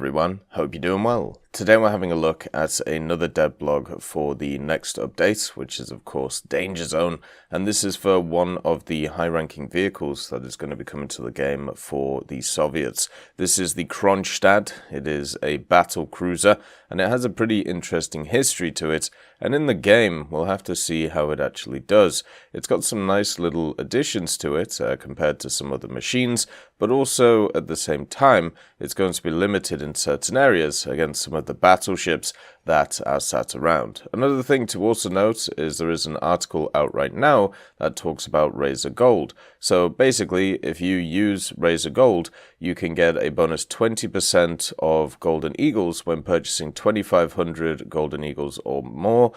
everyone, hope you're doing well. Today we're having a look at another devblog for the next update, which is of course Danger Zone, and this is for one of the high-ranking vehicles that is going to be coming to the game for the Soviets. This is the Kronshtadt. It is a battle cruiser, and it has a pretty interesting history to it, and in the game we'll have to see how it actually does. It's got some nice little additions to it compared to some other machines, but also at the same time it's going to be limited in certain areas against some of the battleships that are sat around. Another thing to also note is there is an article out right now that talks about Razer Gold. So basically, if you use Razer Gold, you can get a bonus 20% of Golden Eagles when purchasing 2,500 Golden Eagles or more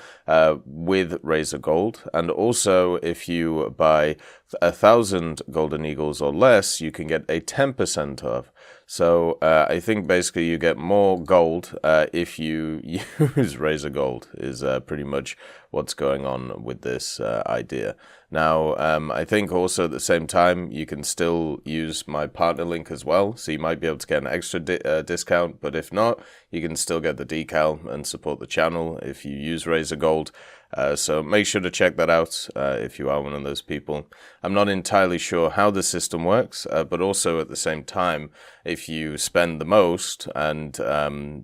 with Razer Gold. And also, if you buy 1,000 Golden Eagles or less, you can get a 10% off. So I think basically you get more gold if you use Razer Gold is pretty much what's going on with this idea. Now, I think also at the same time you can still use my partner link as well, so you might be able to get an extra discount, but if not, you can still get the decal and support the channel if you use Razer Gold. So make sure to check that out if you are one of those people. I'm not entirely sure how the system works, but also at the same time, if you spend the most and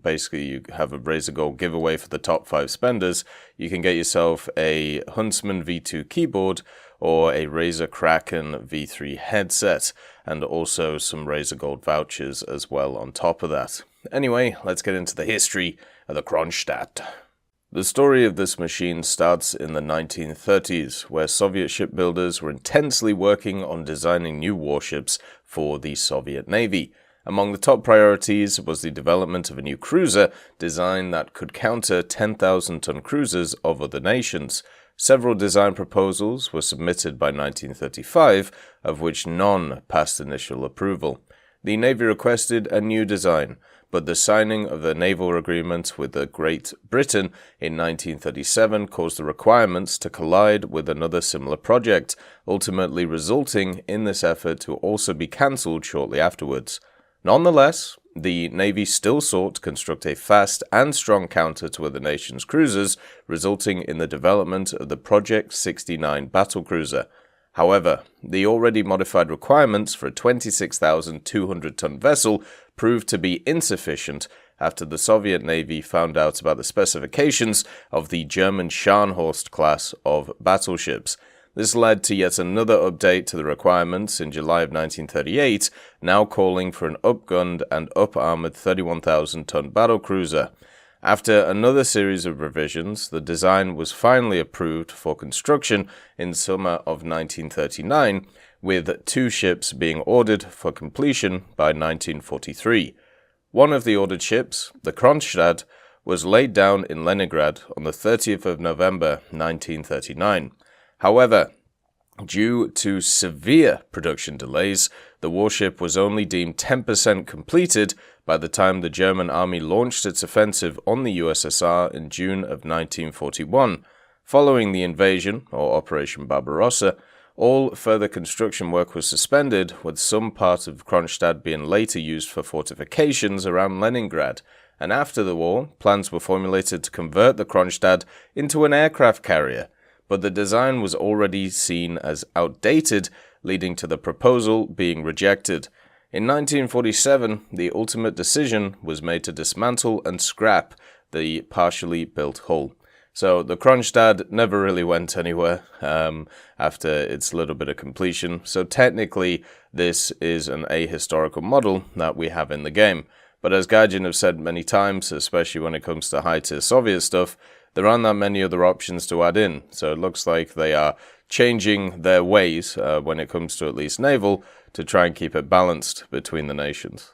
basically you have a Razer Gold giveaway for the top 5 spenders, you can get yourself a Huntsman V2 keyboard or a Razer Kraken V3 headset, and also some Razer Gold vouchers as well on top of that. Anyway, let's get into the history of the Kronshtadt. The story of this machine starts in the 1930s, where Soviet shipbuilders were intensely working on designing new warships for the Soviet Navy. Among the top priorities was the development of a new cruiser design that could counter 10,000-ton cruisers of other nations. Several design proposals were submitted by 1935, of which none passed initial approval. The Navy requested a new design, but the signing of the naval agreement with Great Britain in 1937 caused the requirements to collide with another similar project, ultimately resulting in this effort to also be cancelled shortly afterwards. Nonetheless, the Navy still sought to construct a fast and strong counter to other nations' cruisers, resulting in the development of the Project 69 battlecruiser. However, the already modified requirements for a 26,200-ton vessel proved to be insufficient after the Soviet Navy found out about the specifications of the German Scharnhorst class of battleships. This led to yet another update to the requirements in July of 1938, now calling for an upgunned and up-armored 31,000-ton battlecruiser. After another series of revisions, the design was finally approved for construction in summer of 1939, with 2 ships being ordered for completion by 1943. One of the ordered ships, the Kronshtadt, was laid down in Leningrad on the 30th of November 1939. However, due to severe production delays, the warship was only deemed 10% completed by the time the German army launched its offensive on the USSR in June of 1941. Following the invasion, or Operation Barbarossa, all further construction work was suspended, with some part of Kronstadt being later used for fortifications around Leningrad. And after the war, plans were formulated to convert the Kronstadt into an aircraft carrier, but the design was already seen as outdated, leading to the proposal being rejected. In 1947, the ultimate decision was made to dismantle and scrap the partially built hull. So the Kronshtadt never really went anywhere after its little bit of completion, so technically this is an ahistorical model that we have in the game. But as Gaijin have said many times, especially when it comes to high-tier Soviet stuff, there aren't that many other options to add in, so it looks like they are changing their ways when it comes to at least naval to try and keep it balanced between the nations.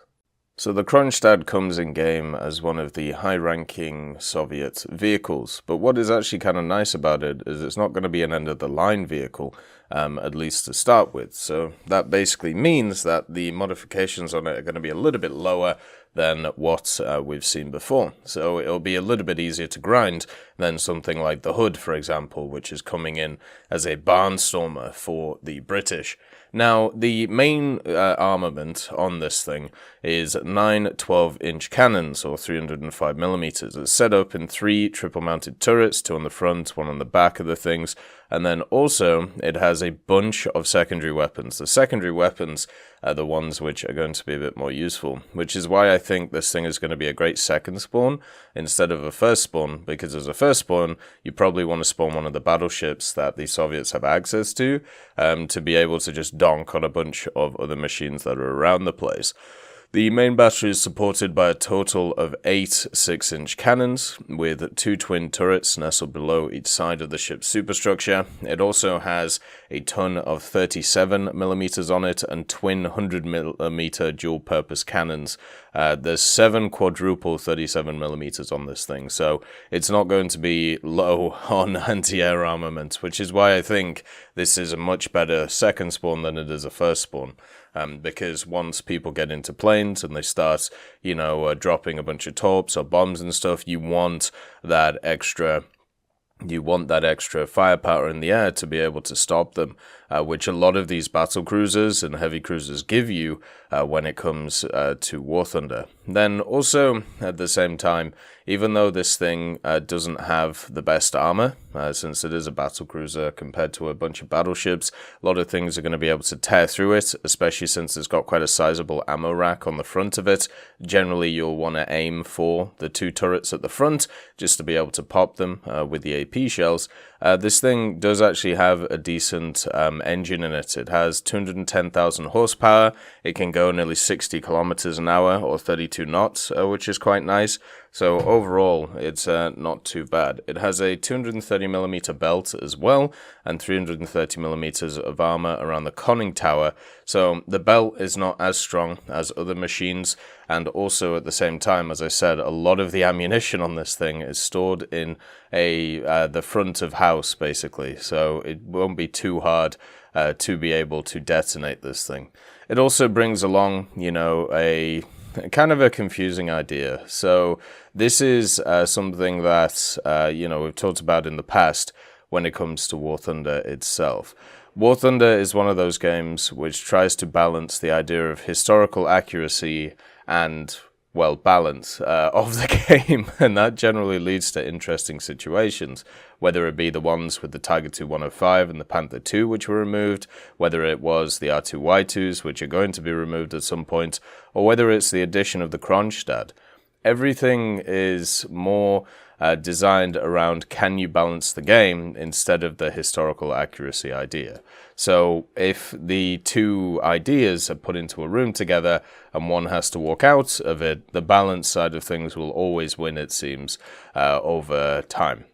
So the Kronshtadt comes in game as one of the high-ranking Soviet vehicles, but what is actually kind of nice about it is it's not going to be an end-of-the-line vehicle, at least to start with. So that basically means that the modifications on it are going to be a little bit lower than what we've seen before. So it'll be a little bit easier to grind than something like the Hood, for example, which is coming in as a barnstormer for the British. Now, the main armament on this thing is 9 12-inch cannons, or 305mm. It's set up in 3 triple-mounted turrets, 2 on the front, 1 on the back of the things, and then also it has a bunch of secondary weapons. The secondary weapons are the ones which are going to be a bit more useful, which is why I think this thing is going to be a great second spawn instead of a first spawn, because as a first spawn, you probably want to spawn one of the battleships that the Soviets have access to be able to just donk on a bunch of other machines that are around the place. The main battery is supported by a total of 8 6-inch cannons, with 2 twin turrets nestled below each side of the ship's superstructure. It also has a ton of 37mm on it and twin 100mm dual-purpose cannons. There's 7 quadruple 37mm on this thing, so it's not going to be low on anti-air armament, which is why I think this is a much better second spawn than it is a first spawn. Because once people get into planes and they start, dropping a bunch of torps or bombs and stuff, you want that extra firepower in the air to be able to stop them, which a lot of these battle cruisers and heavy cruisers give you when it comes to War Thunder. Then also, at the same time, even though this thing doesn't have the best armor, since it is a battle cruiser compared to a bunch of battleships, a lot of things are going to be able to tear through it, especially since it's got quite a sizable ammo rack on the front of it. Generally, you'll want to aim for the 2 turrets at the front, just to be able to pop them with the AP shells. This thing does actually have a decent engine in it. It has 210,000 horsepower. It can go nearly 60 kilometers an hour, or 32 knots, which is quite nice. So overall, it's not too bad. It has a 230mm belt as well, and 330mm of armor around the conning tower. So the belt is not as strong as other machines, and also at the same time, as I said, a lot of the ammunition on this thing is stored in the front of house, basically. So it won't be too hard to be able to detonate this thing. It also brings along, a kind of a confusing idea. So this is something that, we've talked about in the past when it comes to War Thunder itself. War Thunder is one of those games which tries to balance the idea of historical accuracy and, balance of the game, and that generally leads to interesting situations, whether it be the ones with the Tiger II 105 and the Panther II, which were removed, whether it was the R2Y2s, which are going to be removed at some point, or whether it's the addition of the Kronshtadt. Everything is more designed around, can you balance the game instead of the historical accuracy idea. So if the 2 ideas are put into a room together and one has to walk out of it, the balance side of things will always win, it seems, over time.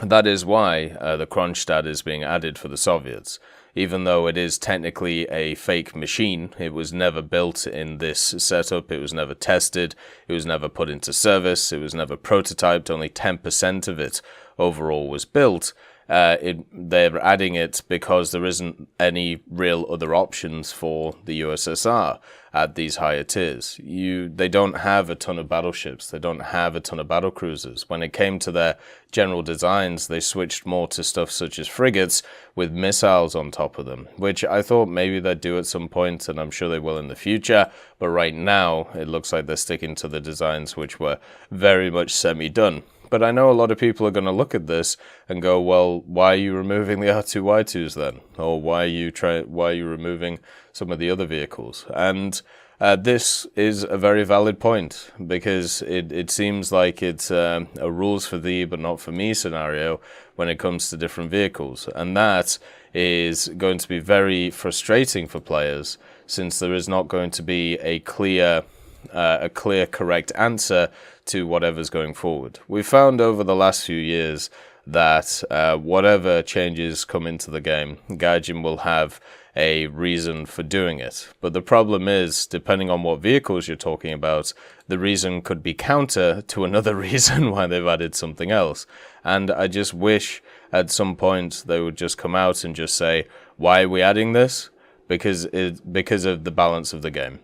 That is why the Kronshtadt is being added for the Soviets. Even though it is technically a fake machine, it was never built in this setup, it was never tested, it was never put into service, it was never prototyped, only 10% of it overall was built. They're adding it because there isn't any real other options for the USSR at these higher tiers. They don't have a ton of battleships, they don't have a ton of battle cruisers. When it came to their general designs, they switched more to stuff such as frigates with missiles on top of them, which I thought maybe they'd do at some point, and I'm sure they will in the future, but right now it looks like they're sticking to the designs which were very much semi-done. But I know a lot of people are going to look at this and go, well, why are you removing the R2Y2s then? Or why are you removing some of the other vehicles? And this is a very valid point, because it seems like it's a rules for thee but not for me scenario when it comes to different vehicles. And that is going to be very frustrating for players, since there is not going to be a clear correct answer to whatever's going forward. We've found over the last few years that whatever changes come into the game, Gaijin will have a reason for doing it. But the problem is, depending on what vehicles you're talking about, the reason could be counter to another reason why they've added something else. And I just wish at some point they would just come out and just say, why are we adding this? Because of the balance of the game.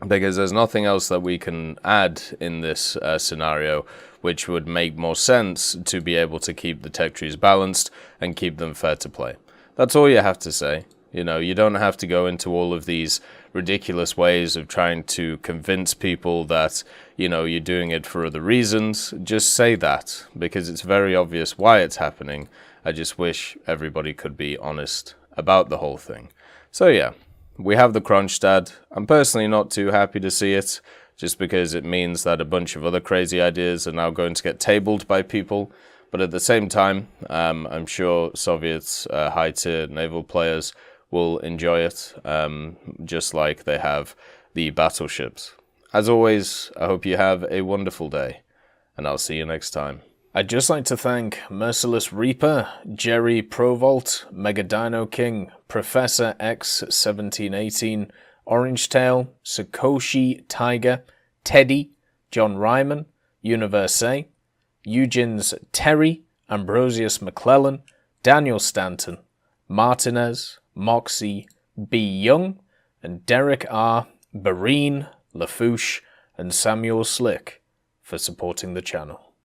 because there's nothing else that we can add in this scenario which would make more sense to be able to keep the tech trees balanced and keep them fair to play. That's all you have to say. You know, you don't have to go into all of these ridiculous ways of trying to convince people that, you know, you're doing it for other reasons. Just say that, because it's very obvious why it's happening. I just wish everybody could be honest about the whole thing. So yeah, we have the Kronshtadt. I'm personally not too happy to see it, just because it means that a bunch of other crazy ideas are now going to get tabled by people. But at the same time, I'm sure Soviets, high-tier naval players will enjoy it, just like they have the battleships. As always, I hope you have a wonderful day, and I'll see you next time. I'd just like to thank Merciless Reaper, Jerry Provolt, Mega Dino King, Professor X1718, Orange Tail, Sakoshi Tiger, Teddy, John Ryman, Universe, Eugens Terry, Ambrosius McClellan, Daniel Stanton, Martinez, Moxie B. Young, and Derek R. Barine, Lafouche, and Samuel Slick for supporting the channel.